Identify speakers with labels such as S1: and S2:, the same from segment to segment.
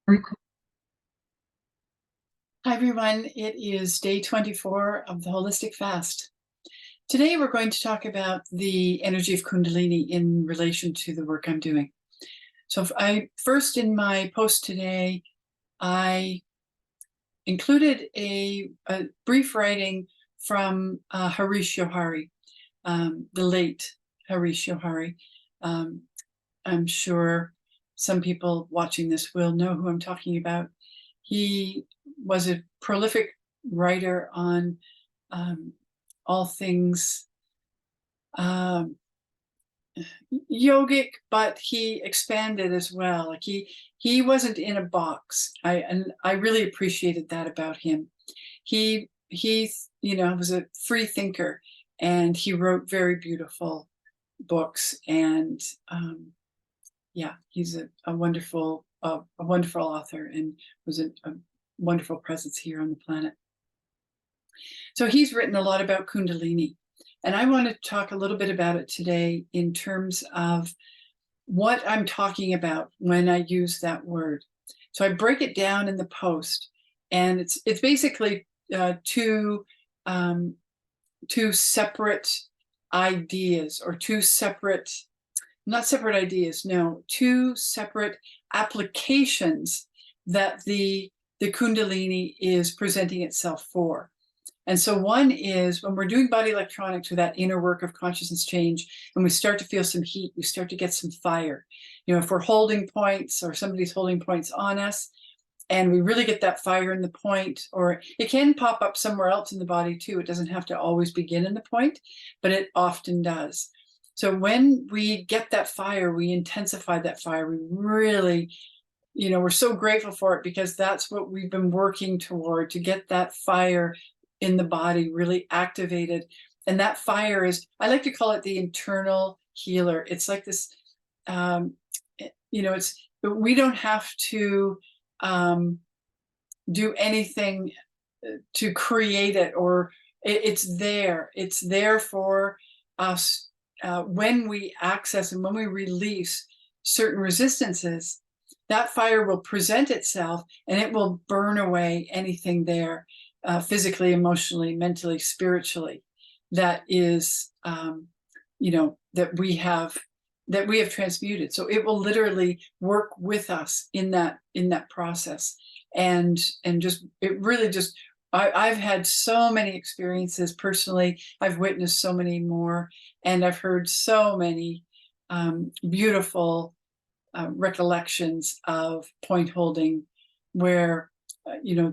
S1: Hi, everyone. It is day 24 of the Holistic Fast. Today, we're going to talk about the energy of Kundalini in relation to the work I'm doing. So first in my post today, I included a brief writing from Harish Johari, the late Harish Johari. I'm sure some people watching this will know who I'm talking about. He was a prolific writer on all things yogic, but he expanded as well. Like he wasn't in a box. I really appreciated that about him. He was a free thinker, and he wrote very beautiful books. And yeah, he's a wonderful author, and was a wonderful presence here on the planet. So he's written a lot about Kundalini, and I want to talk a little bit about it today in terms of what I'm talking about when I use that word. So I break it down in the post, and it's basically two separate ideas, or two separate applications that the Kundalini is presenting itself for. And so one is when we're doing body electronics, or that inner work of consciousness change, and we start to feel some heat, we start to get some fire. If we're holding points, or somebody's holding points on us, and we really get that fire in the point, or it can pop up somewhere else in the body too. It doesn't have to always begin in the point, but it often does. So when we get that fire, we intensify that fire. We really, we're so grateful for it, because that's what we've been working toward, to get that fire in the body really activated. And that fire is, I like to call it the internal healer. It's like this, we don't have to do anything to create it, or it's there. It's there for us when we access and when we release certain resistances. That fire will present itself, and it will burn away anything there, physically, emotionally, mentally, spiritually, that is, that we have transmuted. So it will literally work with us in that process. And just, it really just, I've had so many experiences personally. I've witnessed so many more, and I've heard so many beautiful recollections of point holding, where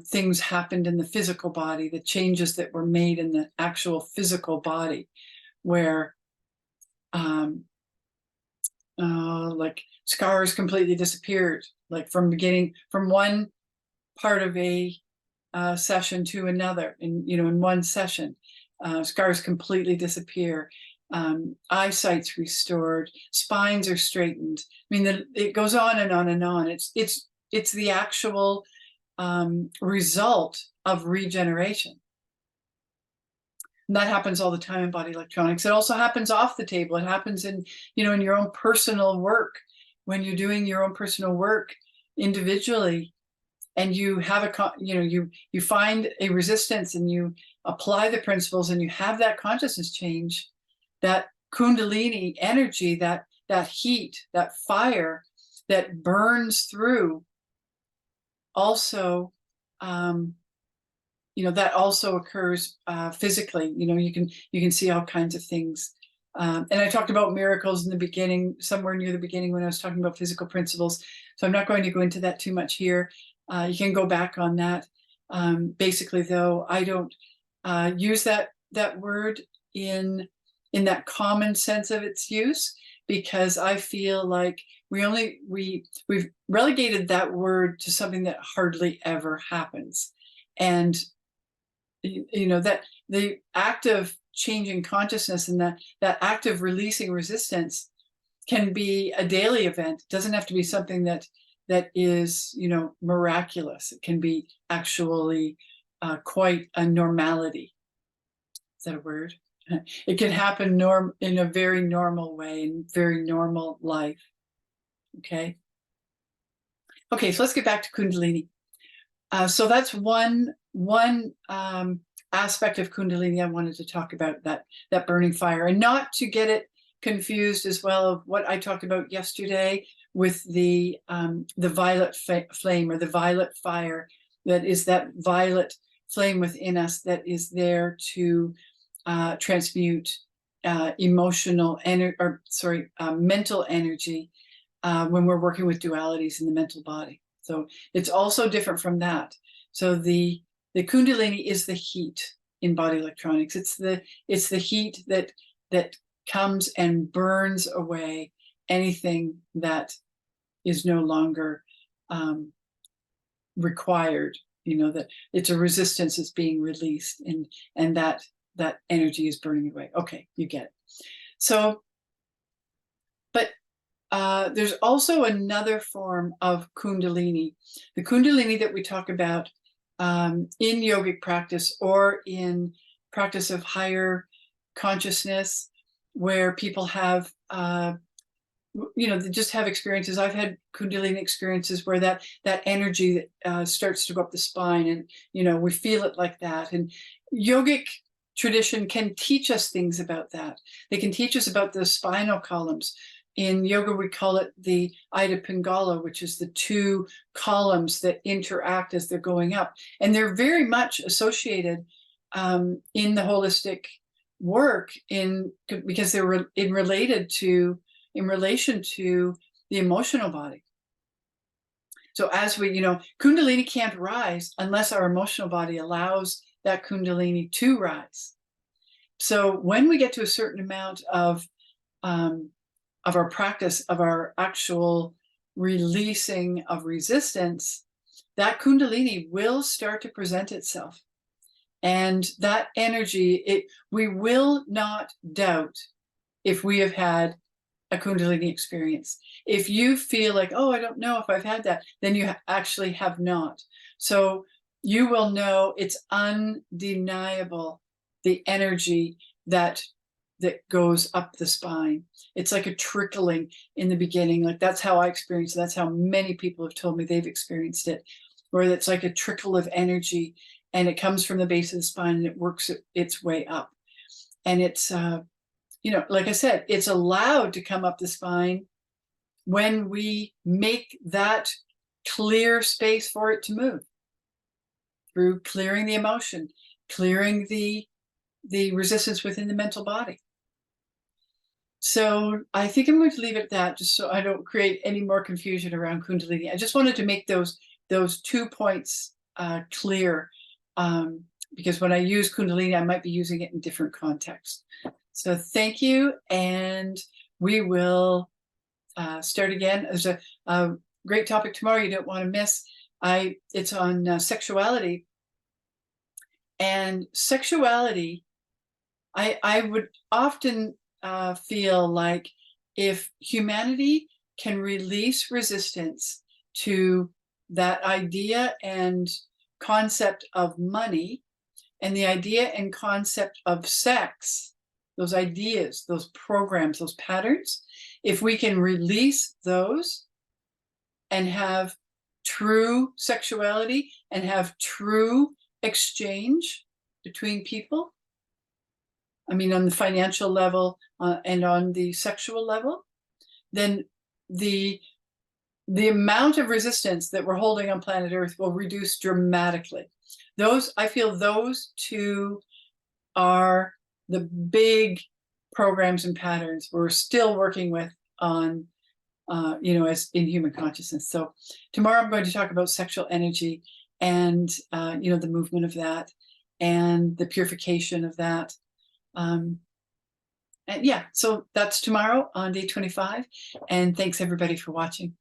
S1: things happened in the physical body, the changes that were made in the actual physical body, where like scars completely disappeared, like from one part of a session to another. In one session, scars completely disappear. Eyesight's restored, spines are straightened. I mean, it goes on and on and on. It's the actual result of regeneration. And that happens all the time in body electronics. It also happens off the table. It happens in your own personal work, when you're doing your own personal work individually, and you have you find a resistance, and you apply the principles, and you have that consciousness change, that Kundalini energy, that heat, that fire that burns through, also that also occurs physically. You can see all kinds of things. And I talked about miracles in the beginning, somewhere near the beginning, when I was talking about physical principles. So I'm not going to go into that too much here. You can go back on that. Basically, though, I don't use that word in that common sense of its use, because I feel like we've relegated that word to something that hardly ever happens. And that the act of changing consciousness, and that act of releasing resistance, can be a daily event. It doesn't have to be something that is miraculous. It can be actually quite a normality. Is that a word? It can happen in a very normal way, in very normal life. Okay. Okay, so let's get back to Kundalini. So that's one aspect of Kundalini I wanted to talk about, that burning fire, and not to get it confused as well of what I talked about yesterday with the violet flame, or the violet fire. That is that violet flame within us that is there to transmute emotional energy, or sorry, mental energy, when we're working with dualities in the mental body. So it's also different from that. So the Kundalini is the heat in body electronics. It's the heat that comes and burns away anything that is no longer required. You know, that it's a resistance that's being released, and that energy is burning away. Okay, you get it. So, but there's also another form of Kundalini, the Kundalini that we talk about in yogic practice, or in practice of higher consciousness, where people have, they just have experiences. I've had Kundalini experiences where that energy starts to go up the spine, and we feel it like that. And yogic tradition can teach us things about that. They can teach us about the spinal columns. In yoga, we call it the Ida Pingala, which is the two columns that interact as they're going up. And they're very much associated in the holistic work, because they're in relation to the emotional body. So as Kundalini can't rise unless our emotional body allows that Kundalini to rise. So when we get to a certain amount of our practice, of our actual releasing of resistance, that Kundalini will start to present itself. And that energy, we will not doubt if we have had a Kundalini experience. If you feel like, oh, I don't know if I've had that, then you actually have not. So you will know it's undeniable, the energy that goes up the spine. It's like a trickling in the beginning. Like, that's how I experienced it. That's how many people have told me they've experienced it, where it's like a trickle of energy, and it comes from the base of the spine and it works its way up. And it's, like I said, it's allowed to come up the spine when we make that clear space for it to move, through clearing the emotion, clearing the resistance within the mental body. So I think I'm going to leave it at that, just so I don't create any more confusion around Kundalini. I just wanted to make those 2 points clear, because when I use Kundalini, I might be using it in different contexts. So thank you, and we will start again. There's a great topic tomorrow you don't want to miss. It's on sexuality. And sexuality, I would often feel like, if humanity can release resistance to that idea and concept of money, and the idea and concept of sex, those ideas, those programs, those patterns, if we can release those and have true sexuality and have true exchange between people, I mean, on the financial level and on the sexual level, then the amount of resistance that we're holding on planet Earth will reduce dramatically. I feel those two are the big programs and patterns we're still working with on, as in human consciousness. So tomorrow I'm going to talk about sexual energy and, the movement of that and the purification of that. And yeah, so that's tomorrow on day 25. And thanks everybody for watching.